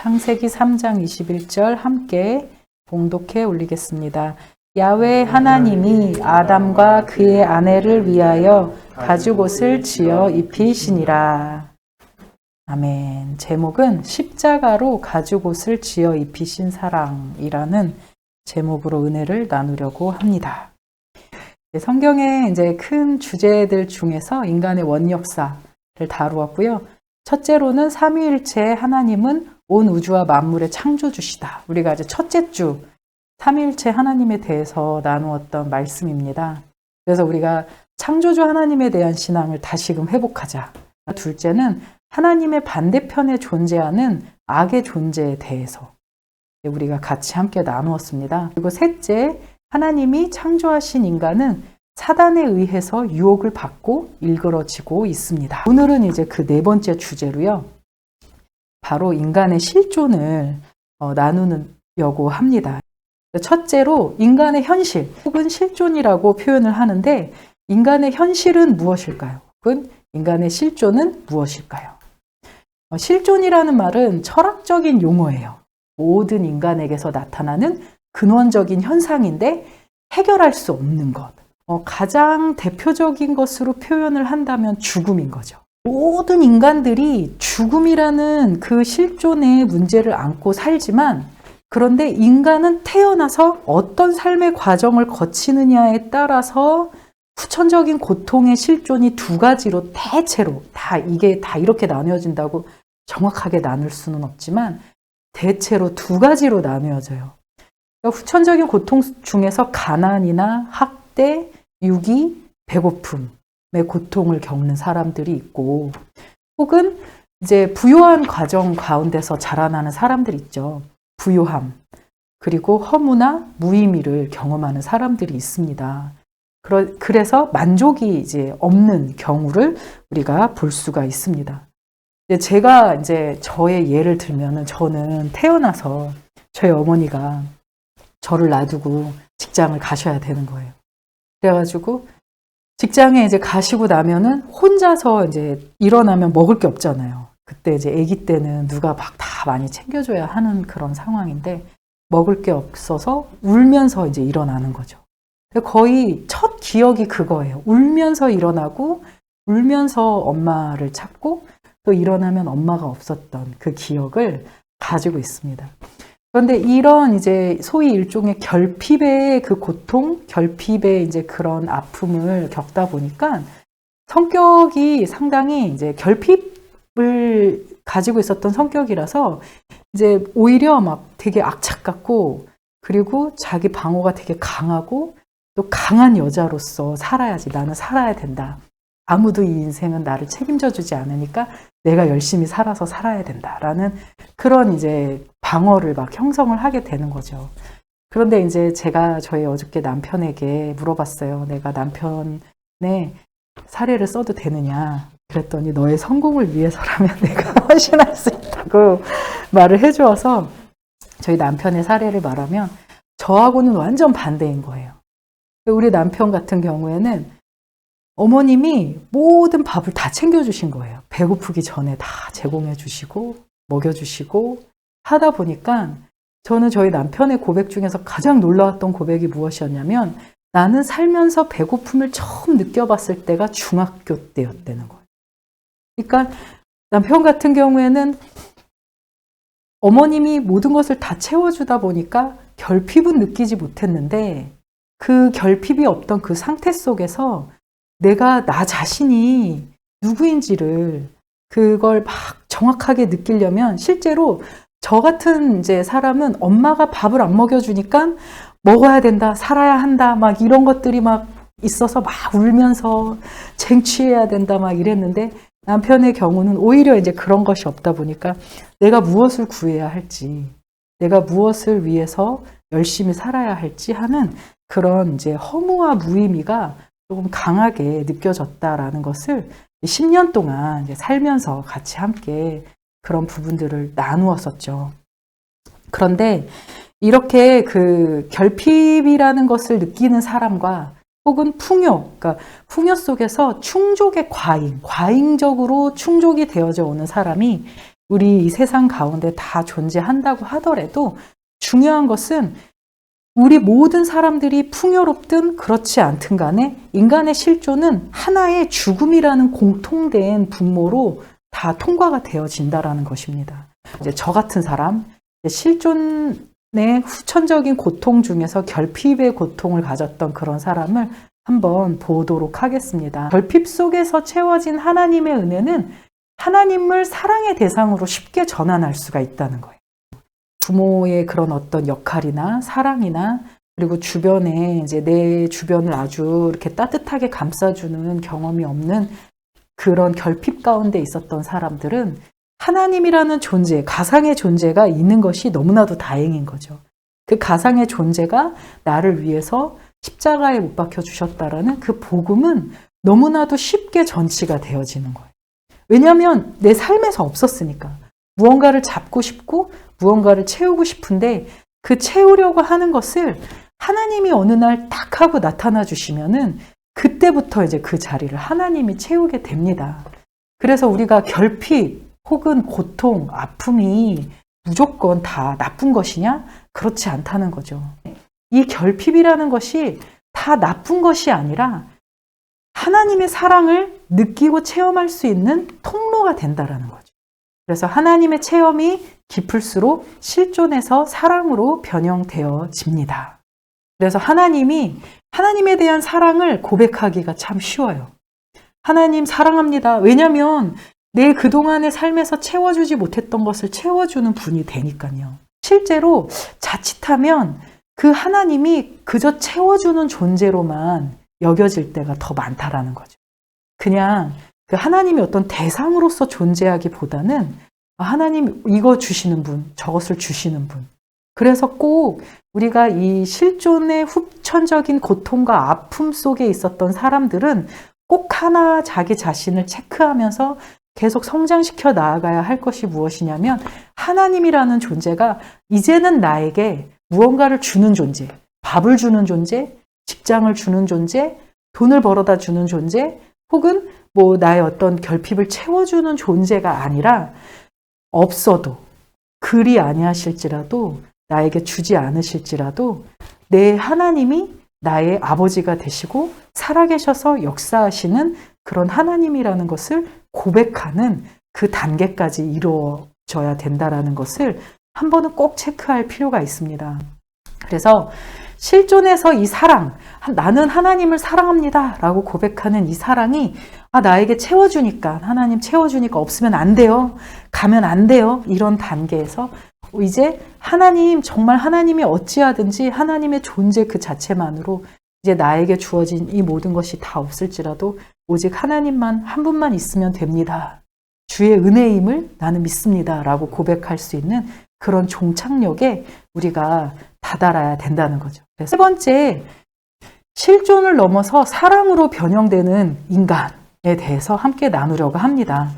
창세기 3장 21절 함께 봉독해 올리겠습니다. 야훼 하나님이 아담과 그의 아내를 위하여 가죽옷을 지어 입히시니라. 아멘. 제목은 십자가로 가죽옷을 지어 입히신 사랑이라는 제목으로 은혜를 나누려고 합니다. 성경의 이제 큰 주제들 중에서 인간의 원역사를 다루었고요. 첫째로는 삼위일체 하나님은 온 우주와 만물의 창조주시다. 우리가 이제 첫째 주 삼위일체 하나님에 대해서 나누었던 말씀입니다. 그래서 우리가 창조주 하나님에 대한 신앙을 다시금 회복하자. 둘째는 하나님의 반대편에 존재하는 악의 존재에 대해서 우리가 같이 함께 나누었습니다. 그리고 셋째, 하나님이 창조하신 인간은 사단에 의해서 유혹을 받고 일그러지고 있습니다. 오늘은 이제 그 네 번째 주제로요. 바로 인간의 실존을 나누려고 합니다. 첫째로 인간의 현실 혹은 실존이라고 표현을 하는데 인간의 현실은 무엇일까요? 혹은 인간의 실존은 무엇일까요? 실존이라는 말은 철학적인 용어예요. 모든 인간에게서 나타나는 근원적인 현상인데 해결할 수 없는 것. 가장 대표적인 것으로 표현을 한다면 죽음인 거죠. 모든 인간들이 죽음이라는 그 실존의 문제를 안고 살지만 그런데 인간은 태어나서 어떤 삶의 과정을 거치느냐에 따라서 후천적인 고통의 실존이 두 가지로 대체로 이게 다 이렇게 나뉘어진다고 정확하게 나눌 수는 없지만 대체로 두 가지로 나뉘어져요. 그러니까 후천적인 고통 중에서 가난이나 학대, 유기, 배고픔의 고통을 겪는 사람들이 있고 혹은 이제 부요한 과정 가운데서 자라나는 사람들 있죠. 부요함, 그리고 허무나 무의미를 경험하는 사람들이 있습니다. 그래서 만족이 이제 없는 경우를 우리가 볼 수가 있습니다. 제가 이제 저의 예를 들면은 저는 태어나서 저희 어머니가 저를 놔두고 직장을 가셔야 되는 거예요. 그래가지고 직장에 이제 가시고 나면은 혼자서 이제 일어나면 먹을 게 없잖아요. 그때 이제 아기 때는 누가 막 다 많이 챙겨줘야 하는 그런 상황인데 먹을 게 없어서 울면서 이제 일어나는 거죠. 거의 첫 기억이 그거예요. 울면서 일어나고 울면서 엄마를 찾고 또 일어나면 엄마가 없었던 그 기억을 가지고 있습니다. 그런데 이런 이제 소위 일종의 결핍의 그 고통, 결핍의 이제 그런 아픔을 겪다 보니까 성격이 상당히 이제 결핍을 가지고 있었던 성격이라서 이제 오히려 막 되게 악착 같고 그리고 자기 방어가 되게 강하고 또 강한 여자로서 살아야지. 나는 살아야 된다. 아무도 이 인생은 나를 책임져 주지 않으니까 내가 열심히 살아서 살아야 된다라는 그런 이제 방어를 막 형성을 하게 되는 거죠. 그런데 이제 제가 저희 어저께 남편에게 물어봤어요. 내가 남편의 사례를 써도 되느냐. 그랬더니 너의 성공을 위해서라면 내가 헌신할 수 있다고 말을 해주어서 저희 남편의 사례를 말하면 저하고는 완전 반대인 거예요. 우리 남편 같은 경우에는 어머님이 모든 밥을 다 챙겨주신 거예요. 배고프기 전에 다 제공해 주시고 먹여주시고 하다 보니까 저는 저희 남편의 고백 중에서 가장 놀라웠던 고백이 무엇이었냐면 나는 살면서 배고픔을 처음 느껴봤을 때가 중학교 때였다는 거예요. 그러니까 남편 같은 경우에는 어머님이 모든 것을 다 채워주다 보니까 결핍은 느끼지 못했는데 그 결핍이 없던 그 상태 속에서 내가 나 자신이 누구인지를 그걸 막 정확하게 느끼려면 실제로 저 같은 이제 사람은 엄마가 밥을 안 먹여주니까 먹어야 된다, 살아야 한다, 막 이런 것들이 막 있어서 막 울면서 쟁취해야 된다, 막 이랬는데 남편의 경우는 오히려 이제 그런 것이 없다 보니까 내가 무엇을 구해야 할지, 내가 무엇을 위해서 열심히 살아야 할지 하는 그런 이제 허무와 무의미가 조금 강하게 느껴졌다라는 것을 10년 동안 이제 살면서 같이 함께 그런 부분들을 나누었었죠. 그런데 이렇게 그 결핍이라는 것을 느끼는 사람과 혹은 풍요, 그러니까 풍요 속에서 충족의 과잉적으로 충족이 되어져 오는 사람이 우리 이 세상 가운데 다 존재한다고 하더라도 중요한 것은 우리 모든 사람들이 풍요롭든 그렇지 않든 간에 인간의 실존은 하나의 죽음이라는 공통된 분모로 다 통과가 되어진다라는 것입니다. 이제 저 같은 사람, 실존의 후천적인 고통 중에서 결핍의 고통을 가졌던 그런 사람을 한번 보도록 하겠습니다. 결핍 속에서 채워진 하나님의 은혜는 하나님을 사랑의 대상으로 쉽게 전환할 수가 있다는 거예요. 부모의 그런 어떤 역할이나 사랑이나 그리고 주변에 이제 내 주변을 아주 이렇게 따뜻하게 감싸주는 경험이 없는 그런 결핍 가운데 있었던 사람들은 하나님이라는 존재, 가상의 존재가 있는 것이 너무나도 다행인 거죠. 그 가상의 존재가 나를 위해서 십자가에 못 박혀 주셨다라는 그 복음은 너무나도 쉽게 전치가 되어지는 거예요. 왜냐하면 내 삶에서 없었으니까. 무언가를 잡고 싶고 무언가를 채우고 싶은데 그 채우려고 하는 것을 하나님이 어느 날 딱 하고 나타나 주시면은 그때부터 이제 그 자리를 하나님이 채우게 됩니다. 그래서 우리가 결핍 혹은 고통, 아픔이 무조건 다 나쁜 것이냐? 그렇지 않다는 거죠. 이 결핍이라는 것이 다 나쁜 것이 아니라 하나님의 사랑을 느끼고 체험할 수 있는 통로가 된다라는 거죠. 그래서 하나님의 체험이 깊을수록 실존에서 사랑으로 변형되어집니다. 그래서 하나님에 대한 사랑을 고백하기가 참 쉬워요. 하나님 사랑합니다. 왜냐하면 내 그동안의 삶에서 채워주지 못했던 것을 채워주는 분이 되니까요. 실제로 자칫하면 그 하나님이 그저 채워주는 존재로만 여겨질 때가 더 많다라는 거죠. 그냥 그 하나님이 어떤 대상으로서 존재하기보다는 하나님 이거 주시는 분, 저것을 주시는 분. 그래서 꼭 우리가 이 실존의 후천적인 고통과 아픔 속에 있었던 사람들은 꼭 하나 자기 자신을 체크하면서 계속 성장시켜 나아가야 할 것이 무엇이냐면 하나님이라는 존재가 이제는 나에게 무언가를 주는 존재, 밥을 주는 존재, 직장을 주는 존재, 돈을 벌어다 주는 존재, 혹은 뭐 나의 어떤 결핍을 채워주는 존재가 아니라 없어도 그리 아니하실지라도 나에게 주지 않으실지라도 내 하나님이 나의 아버지가 되시고 살아계셔서 역사하시는 그런 하나님이라는 것을 고백하는 그 단계까지 이루어져야 된다라는 것을 한 번은 꼭 체크할 필요가 있습니다. 그래서 실존에서 이 사랑, 나는 하나님을 사랑합니다 라고 고백하는 이 사랑이 나에게 채워주니까, 하나님 채워주니까 없으면 안 돼요, 가면 안 돼요, 이런 단계에서 이제 하나님, 정말 하나님이 어찌하든지 하나님의 존재 그 자체만으로 이제 나에게 주어진 이 모든 것이 다 없을지라도 오직 하나님만 한 분만 있으면 됩니다. 주의 은혜임을 나는 믿습니다 라고 고백할 수 있는 그런 종착역에 우리가 다다라야 된다는 거죠. 세 번째, 실존을 넘어서 사랑으로 변형되는 인간에 대해서 함께 나누려고 합니다.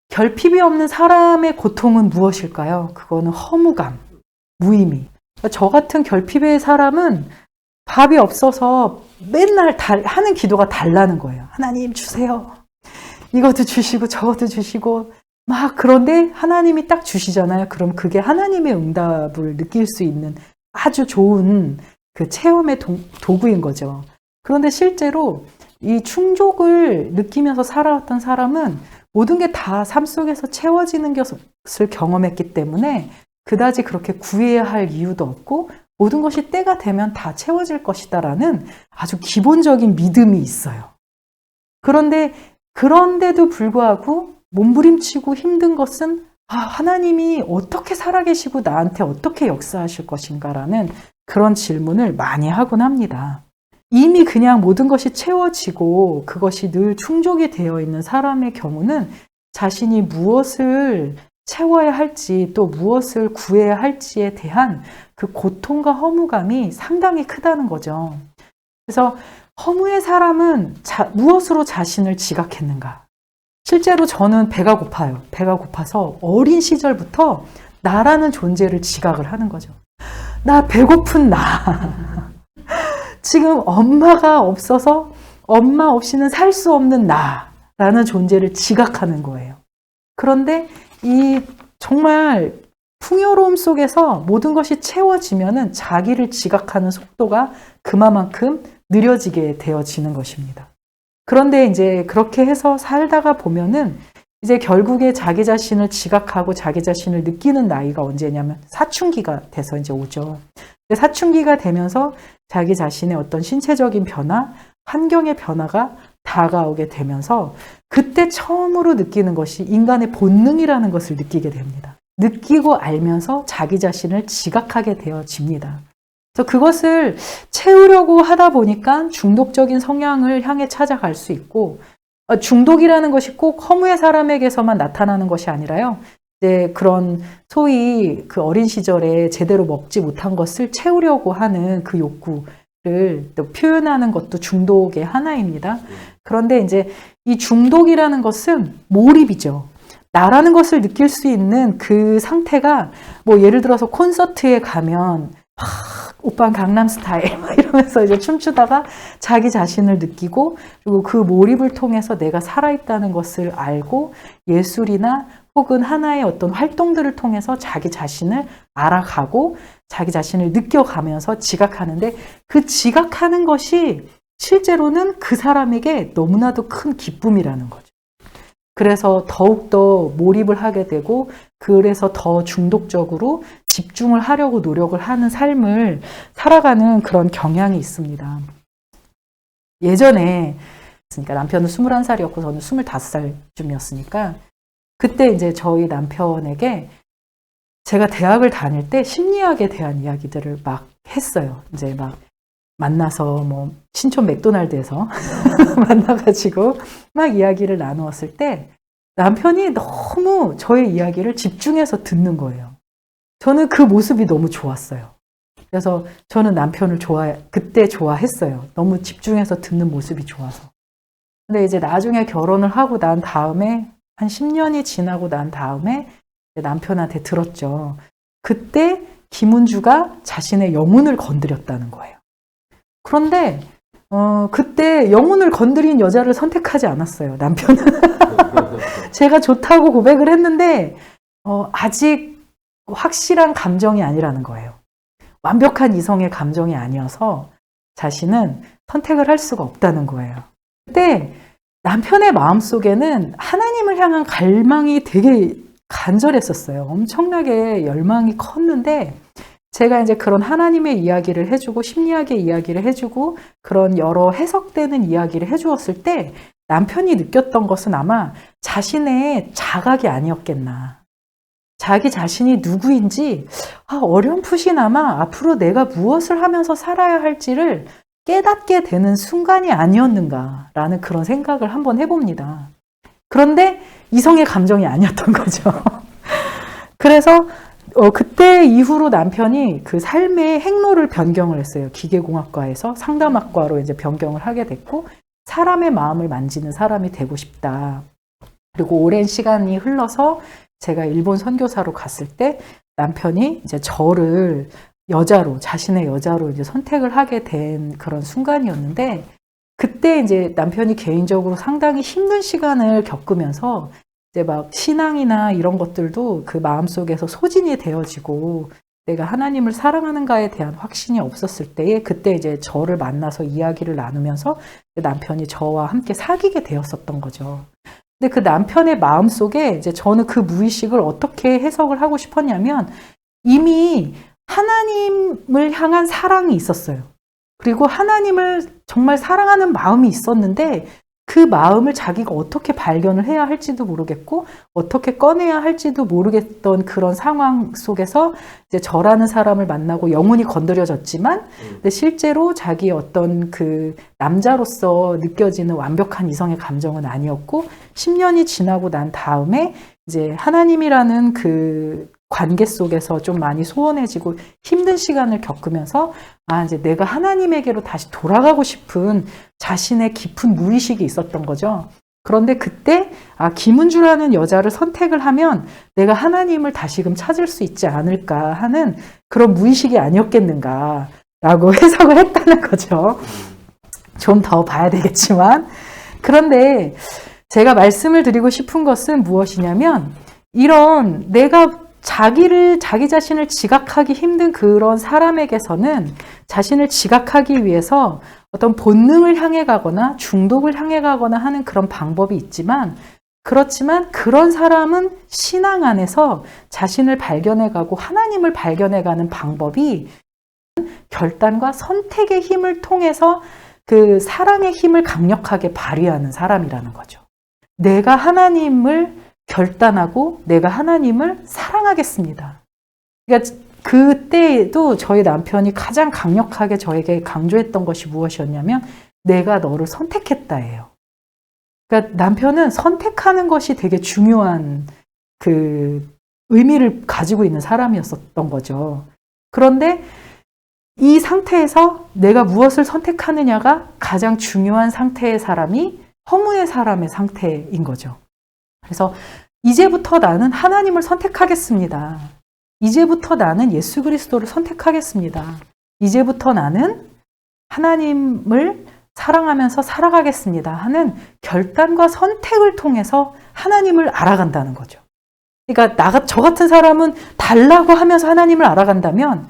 결핍이 없는 사람의 고통은 무엇일까요? 그거는 허무감, 무의미. 저 같은 결핍의 사람은 밥이 없어서 맨날 하는 기도가 달라는 거예요. 하나님 주세요. 이것도 주시고 저것도 주시고 막 그런데 하나님이 딱 주시잖아요. 그럼 그게 하나님의 응답을 느낄 수 있는 아주 좋은 그 체험의 도구인 거죠. 그런데 실제로 이 충족을 느끼면서 살아왔던 사람은 모든 게 다 삶 속에서 채워지는 것을 경험했기 때문에 그다지 그렇게 구해야 할 이유도 없고 모든 것이 때가 되면 다 채워질 것이다라는 아주 기본적인 믿음이 있어요. 그런데도 불구하고 몸부림치고 힘든 것은 하나님이 어떻게 살아계시고 나한테 어떻게 역사하실 것인가라는 그런 질문을 많이 하곤 합니다. 이미 그냥 모든 것이 채워지고 그것이 늘 충족이 되어 있는 사람의 경우는 자신이 무엇을 채워야 할지 또 무엇을 구해야 할지에 대한 그 고통과 허무감이 상당히 크다는 거죠. 그래서 허무의 사람은 무엇으로 자신을 지각했는가? 실제로 저는 배가 고파요. 배가 고파서 어린 시절부터 나라는 존재를 지각을 하는 거죠. 나 배고픈 나. 지금 엄마가 없어서 엄마 없이는 살 수 없는 나라는 존재를 지각하는 거예요. 그런데 이 정말 풍요로움 속에서 모든 것이 채워지면은 자기를 지각하는 속도가 그만큼 느려지게 되어지는 것입니다. 그런데 이제 그렇게 해서 살다가 보면은 이제 결국에 자기 자신을 지각하고 자기 자신을 느끼는 나이가 언제냐면 사춘기가 돼서 이제 오죠. 사춘기가 되면서 자기 자신의 어떤 신체적인 변화, 환경의 변화가 다가오게 되면서 그때 처음으로 느끼는 것이 인간의 본능이라는 것을 느끼게 됩니다. 느끼고 알면서 자기 자신을 지각하게 되어집니다. 그래서 그것을 채우려고 하다 보니까 중독적인 성향을 향해 찾아갈 수 있고, 중독이라는 것이 꼭 허무의 사람에게서만 나타나는 것이 아니라요. 이제 그런 소위 그 어린 시절에 제대로 먹지 못한 것을 채우려고 하는 그 욕구를 또 표현하는 것도 중독의 하나입니다. 그런데 이제 이 중독이라는 것은 몰입이죠. 나라는 것을 느낄 수 있는 그 상태가 뭐 예를 들어서 콘서트에 가면 오빠 강남스타일 이러면서 이제 춤추다가 자기 자신을 느끼고 그리고 그 몰입을 통해서 내가 살아있다는 것을 알고 예술이나 혹은 하나의 어떤 활동들을 통해서 자기 자신을 알아가고 자기 자신을 느껴가면서 지각하는데 그 지각하는 것이 실제로는 그 사람에게 너무나도 큰 기쁨이라는 거죠. 그래서 더욱더 몰입을 하게 되고 그래서 더 중독적으로 집중을 하려고 노력을 하는 삶을 살아가는 그런 경향이 있습니다. 예전에 그러니까 남편은 21살이었고 저는 25살쯤이었으니까 그때 이제 저희 남편에게 제가 대학을 다닐 때 심리학에 대한 이야기들을 막 했어요. 이제 막 만나서 뭐 신촌 맥도날드에서 만나가지고 막 이야기를 나누었을 때 남편이 너무 저의 이야기를 집중해서 듣는 거예요. 저는 그 모습이 너무 좋았어요. 그래서 저는 남편을 그때 좋아했어요. 너무 집중해서 듣는 모습이 좋아서. 근데 이제 나중에 결혼을 하고 난 다음에 한 10년이 지나고 난 다음에 남편한테 들었죠. 그때 김은주가 자신의 영혼을 건드렸다는 거예요. 그런데 그때 영혼을 건드린 여자를 선택하지 않았어요. 남편은. 제가 좋다고 고백을 했는데 아직 확실한 감정이 아니라는 거예요. 완벽한 이성의 감정이 아니어서 자신은 선택을 할 수가 없다는 거예요. 그때 남편의 마음속에는 하나님을 향한 갈망이 되게 간절했었어요. 엄청나게 열망이 컸는데 제가 이제 그런 하나님의 이야기를 해주고 심리학의 이야기를 해주고 그런 여러 해석되는 이야기를 해주었을 때 남편이 느꼈던 것은 아마 자신의 자각이 아니었겠나. 자기 자신이 누구인지 어렴풋이나마 앞으로 내가 무엇을 하면서 살아야 할지를 깨닫게 되는 순간이 아니었는가라는 그런 생각을 한번 해봅니다. 그런데 이성의 감정이 아니었던 거죠. 그래서 그때 이후로 남편이 그 삶의 행로를 변경을 했어요. 기계공학과에서 상담학과로 이제 변경을 하게 됐고 사람의 마음을 만지는 사람이 되고 싶다. 그리고 오랜 시간이 흘러서 제가 일본 선교사로 갔을 때 남편이 이제 저를 자신의 여자로 이제 선택을 하게 된 그런 순간이었는데 그때 이제 남편이 개인적으로 상당히 힘든 시간을 겪으면서 이제 막 신앙이나 이런 것들도 그 마음속에서 소진이 되어지고 내가 하나님을 사랑하는가에 대한 확신이 없었을 때에 그때 이제 저를 만나서 이야기를 나누면서 남편이 저와 함께 사귀게 되었었던 거죠. 근데 그 남편의 마음속에 이제 저는 그 무의식을 어떻게 해석을 하고 싶었냐면 이미 하나님을 향한 사랑이 있었어요. 그리고 하나님을 정말 사랑하는 마음이 있었는데 그 마음을 자기가 어떻게 발견을 해야 할지도 모르겠고 어떻게 꺼내야 할지도 모르겠던 그런 상황 속에서 이제 저라는 사람을 만나고 영혼이 건드려졌지만 근데 실제로 자기의 어떤 그 남자로서 느껴지는 완벽한 이성의 감정은 아니었고 10년이 지나고 난 다음에 이제 하나님이라는 그 관계 속에서 좀 많이 소원해지고 힘든 시간을 겪으면서 이제 내가 하나님에게로 다시 돌아가고 싶은 자신의 깊은 무의식이 있었던 거죠. 그런데 그때 김은주라는 여자를 선택을 하면 내가 하나님을 다시금 찾을 수 있지 않을까 하는 그런 무의식이 아니었겠는가라고 해석을 했다는 거죠. 좀 더 봐야 되겠지만 그런데 제가 말씀을 드리고 싶은 것은 무엇이냐면 이런 내가 자기 자신을 지각하기 힘든 그런 사람에게서는 자신을 지각하기 위해서 어떤 본능을 향해 가거나 중독을 향해 가거나 하는 그런 방법이 있지만, 그렇지만 그런 사람은 신앙 안에서 자신을 발견해 가고 하나님을 발견해 가는 방법이 결단과 선택의 힘을 통해서 그 사랑의 힘을 강력하게 발휘하는 사람이라는 거죠. 내가 하나님을 결단하고 내가 하나님을 사랑하겠습니다. 그러니까 그때도 저희 남편이 가장 강력하게 저에게 강조했던 것이 무엇이었냐면 내가 너를 선택했다예요. 그러니까 남편은 선택하는 것이 되게 중요한 그 의미를 가지고 있는 사람이었었던 거죠. 그런데 이 상태에서 내가 무엇을 선택하느냐가 가장 중요한 상태의 사람이 허무의 사람의 상태인 거죠. 그래서 이제부터 나는 하나님을 선택하겠습니다. 이제부터 나는 예수 그리스도를 선택하겠습니다. 이제부터 나는 하나님을 사랑하면서 살아가겠습니다 하는 결단과 선택을 통해서 하나님을 알아간다는 거죠. 그러니까 저 같은 사람은 달라고 하면서 하나님을 알아간다면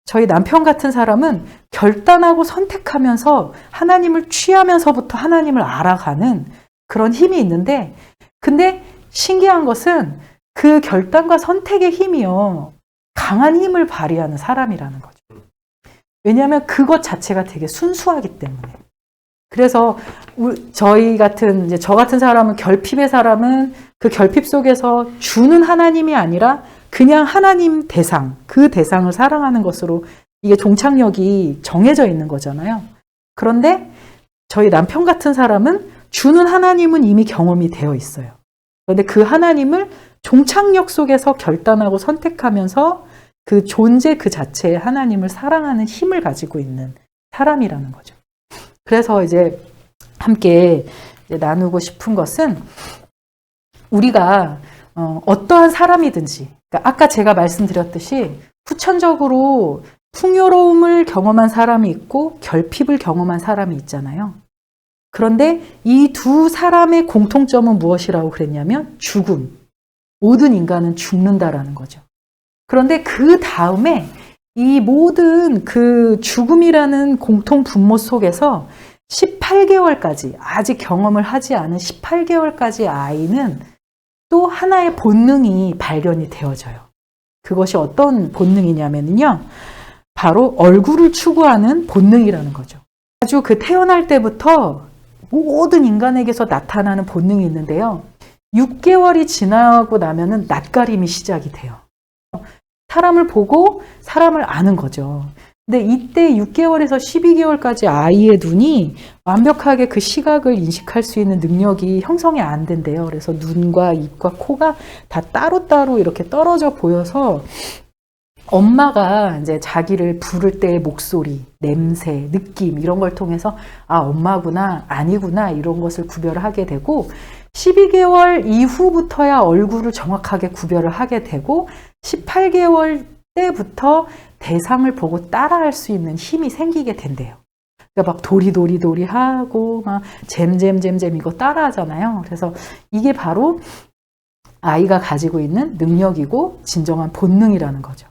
저희 남편 같은 사람은 결단하고 선택하면서 하나님을 취하면서부터 하나님을 알아가는 그런 힘이 있는데, 근데 신기한 것은 그 결단과 선택의 힘이요, 강한 힘을 발휘하는 사람이라는 거죠. 왜냐하면 그것 자체가 되게 순수하기 때문에. 그래서 저희 같은 이제 저 같은 사람은 결핍의 사람은 그 결핍 속에서 주는 하나님이 아니라 그냥 하나님 대상, 그 대상을 사랑하는 것으로 이게 종착역이 정해져 있는 거잖아요. 그런데 저희 남편 같은 사람은 주는 하나님은 이미 경험이 되어 있어요. 그런데 그 하나님을 종착역 속에서 결단하고 선택하면서 그 존재 그 자체의 하나님을 사랑하는 힘을 가지고 있는 사람이라는 거죠. 그래서 이제 함께 이제 나누고 싶은 것은 우리가 어떠한 사람이든지, 그러니까 아까 제가 말씀드렸듯이 후천적으로 풍요로움을 경험한 사람이 있고 결핍을 경험한 사람이 있잖아요. 그런데 이 두 사람의 공통점은 무엇이라고 그랬냐면 죽음. 모든 인간은 죽는다라는 거죠. 그런데 그 다음에 이 모든 그 죽음이라는 공통 분모 속에서 18개월까지, 아직 경험을 하지 않은 18개월까지 아이는 또 하나의 본능이 발견이 되어져요. 그것이 어떤 본능이냐면요, 바로 얼굴을 추구하는 본능이라는 거죠. 아주 그 태어날 때부터 모든 인간에게서 나타나는 본능이 있는데요, 6개월이 지나고 나면은 낯가림이 시작이 돼요. 사람을 보고 사람을 아는 거죠. 근데 이때 6개월에서 12개월까지 아이의 눈이 완벽하게 그 시각을 인식할 수 있는 능력이 형성이 안 된대요. 그래서 눈과 입과 코가 다 따로따로 이렇게 떨어져 보여서 엄마가 이제 자기를 부를 때의 목소리, 냄새, 느낌 이런 걸 통해서 아, 엄마구나, 아니구나 이런 것을 구별을 하게 되고 12개월 이후부터야 얼굴을 정확하게 구별을 하게 되고 18개월 때부터 대상을 보고 따라할 수 있는 힘이 생기게 된대요. 그러니까 막 도리도리 하고 막 잼잼잼잼 이거 따라하잖아요. 그래서 이게 바로 아이가 가지고 있는 능력이고 진정한 본능이라는 거죠.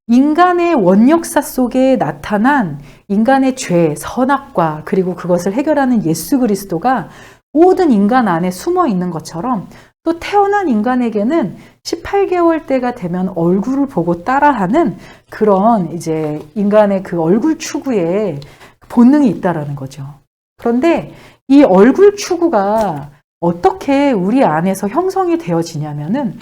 인간의 원역사 속에 나타난 인간의 죄, 선악과 그리고 그것을 해결하는 예수 그리스도가 모든 인간 안에 숨어 있는 것처럼 또 태어난 인간에게는 18개월 때가 되면 얼굴을 보고 따라하는 그런 이제 인간의 그 얼굴 추구에 본능이 있다라는 거죠. 그런데 이 얼굴 추구가 어떻게 우리 안에서 형성이 되어지냐면은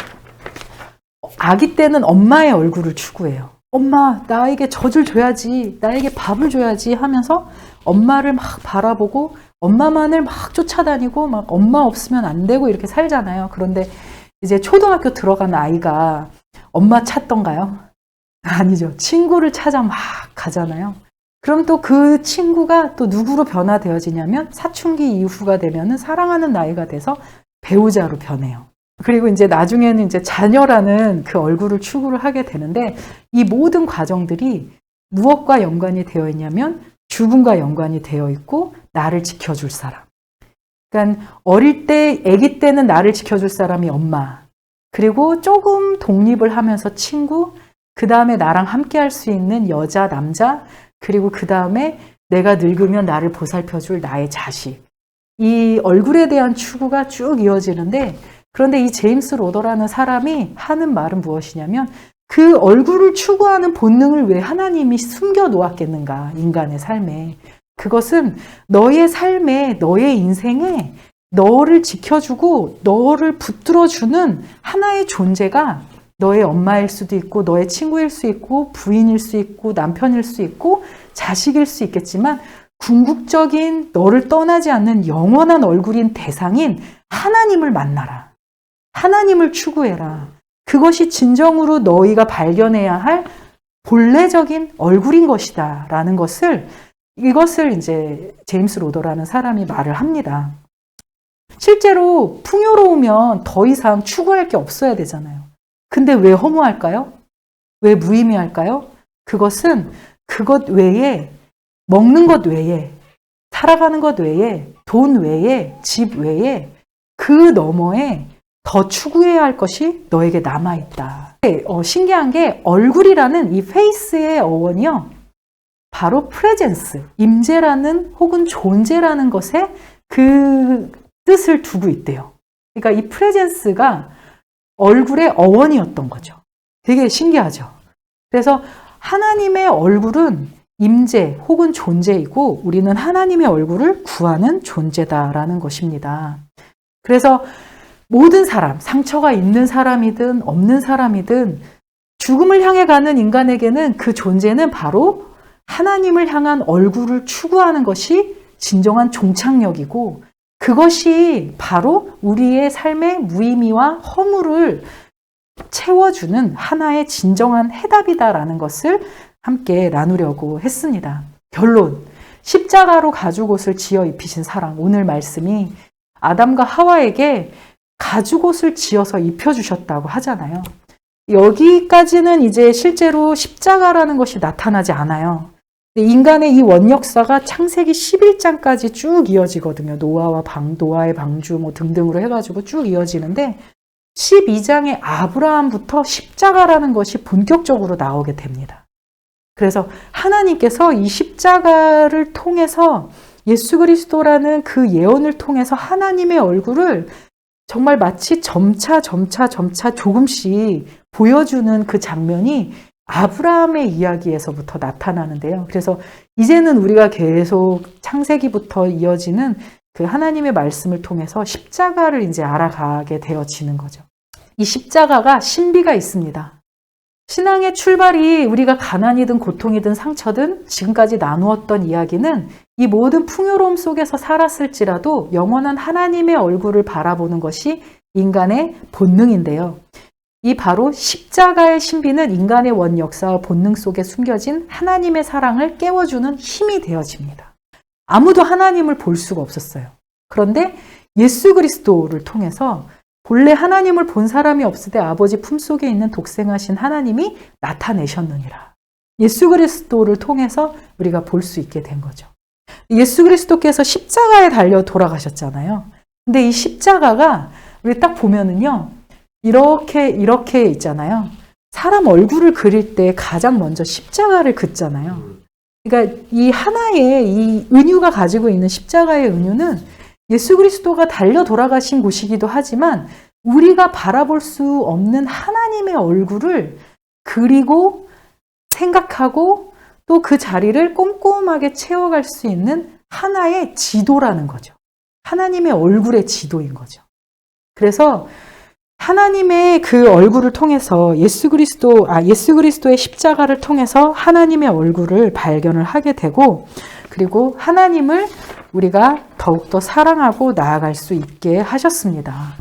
아기 때는 엄마의 얼굴을 추구해요. 엄마, 나에게 젖을 줘야지, 나에게 밥을 줘야지 하면서 엄마를 막 바라보고 엄마만을 막 쫓아다니고 막 엄마 없으면 안 되고 이렇게 살잖아요. 그런데 이제 초등학교 들어간 아이가 엄마 찾던가요? 아니죠. 친구를 찾아 막 가잖아요. 그럼 또 그 친구가 또 누구로 변화되어지냐면 사춘기 이후가 되면은 사랑하는 나이가 돼서 배우자로 변해요. 그리고 이제 나중에는 이제 자녀라는 그 얼굴을 추구를 하게 되는데 이 모든 과정들이 무엇과 연관이 되어 있냐면 죽음과 연관이 되어 있고 나를 지켜줄 사람. 그러니까 어릴 때, 아기 때는 나를 지켜줄 사람이 엄마. 그리고 조금 독립을 하면서 친구, 그 다음에 나랑 함께 할 수 있는 여자, 남자, 그리고 그 다음에 내가 늙으면 나를 보살펴줄 나의 자식. 이 얼굴에 대한 추구가 쭉 이어지는데, 그런데 이 제임스 로더라는 사람이 하는 말은 무엇이냐면, 그 얼굴을 추구하는 본능을 왜 하나님이 숨겨 놓았겠는가, 인간의 삶에. 그것은 너의 삶에, 너의 인생에 너를 지켜주고 너를 붙들어주는 하나의 존재가 너의 엄마일 수도 있고, 너의 친구일 수 있고, 부인일 수 있고, 남편일 수 있고, 자식일 수 있겠지만, 궁극적인 너를 떠나지 않는 영원한 얼굴인 대상인 하나님을 만나라. 하나님을 추구해라. 그것이 진정으로 너희가 발견해야 할 본래적인 얼굴인 것이다. 라는 것을, 이것을 이제 제임스 로더라는 사람이 말을 합니다. 실제로 풍요로우면 더 이상 추구할 게 없어야 되잖아요. 근데 왜 허무할까요? 왜 무의미할까요? 그것은 그것 외에, 먹는 것 외에, 살아가는 것 외에, 돈 외에, 집 외에, 그 너머에 더 추구해야 할 것이 너에게 남아있다. 신기한 게 얼굴이라는 이 페이스의 어원이요. 바로 프레젠스, 임재라는 혹은 존재라는 것에 그 뜻을 두고 있대요. 그러니까 이 프레젠스가 얼굴의 어원이었던 거죠. 되게 신기하죠. 그래서 하나님의 얼굴은 임재 혹은 존재이고 우리는 하나님의 얼굴을 구하는 존재다라는 것입니다. 그래서 모든 사람, 상처가 있는 사람이든 없는 사람이든 죽음을 향해 가는 인간에게는 그 존재는 바로 하나님을 향한 얼굴을 추구하는 것이 진정한 종착역이고 그것이 바로 우리의 삶의 무의미와 허물을 채워주는 하나의 진정한 해답이다라는 것을 함께 나누려고 했습니다. 결론, 십자가로 가죽옷을 지어 입히신 사랑. 오늘 말씀이 아담과 하와에게 가죽옷을 지어서 입혀주셨다고 하잖아요. 여기까지는 이제 실제로 십자가라는 것이 나타나지 않아요. 인간의 이 원역사가 창세기 11장까지 쭉 이어지거든요. 노아의 방주 등등으로 해가지고 쭉 이어지는데 12장의 아브라함부터 십자가라는 것이 본격적으로 나오게 됩니다. 그래서 하나님께서 이 십자가를 통해서 예수 그리스도라는 그 예언을 통해서 하나님의 얼굴을 정말 마치 점차 조금씩 보여주는 그 장면이 아브라함의 이야기에서부터 나타나는데요. 그래서 이제는 우리가 계속 창세기부터 이어지는 그 하나님의 말씀을 통해서 십자가를 이제 알아가게 되어지는 거죠. 이 십자가가 신비가 있습니다. 신앙의 출발이 우리가 가난이든 고통이든 상처든 지금까지 나누었던 이야기는 이 모든 풍요로움 속에서 살았을지라도 영원한 하나님의 얼굴을 바라보는 것이 인간의 본능인데요. 이 바로 십자가의 신비는 인간의 원 역사와 본능 속에 숨겨진 하나님의 사랑을 깨워주는 힘이 되어집니다. 아무도 하나님을 볼 수가 없었어요. 그런데 예수 그리스도를 통해서 본래 하나님을 본 사람이 없을 때 아버지 품속에 있는 독생하신 하나님이 나타내셨느니라. 예수 그리스도를 통해서 우리가 볼 수 있게 된 거죠. 예수 그리스도께서 십자가에 달려 돌아가셨잖아요. 근데 이 십자가가 우리 딱 보면은요. 이렇게 있잖아요. 사람 얼굴을 그릴 때 가장 먼저 십자가를 긋잖아요. 그러니까 이 하나의 이 은유가 가지고 있는 십자가의 은유는 예수 그리스도가 달려 돌아가신 곳이기도 하지만 우리가 바라볼 수 없는 하나님의 얼굴을 그리고 생각하고 또 그 자리를 꼼꼼하게 채워갈 수 있는 하나의 지도라는 거죠. 하나님의 얼굴의 지도인 거죠. 그래서 하나님의 그 얼굴을 통해서 예수 그리스도의 십자가를 통해서 하나님의 얼굴을 발견을 하게 되고 그리고 하나님을 우리가 더욱더 사랑하고 나아갈 수 있게 하셨습니다.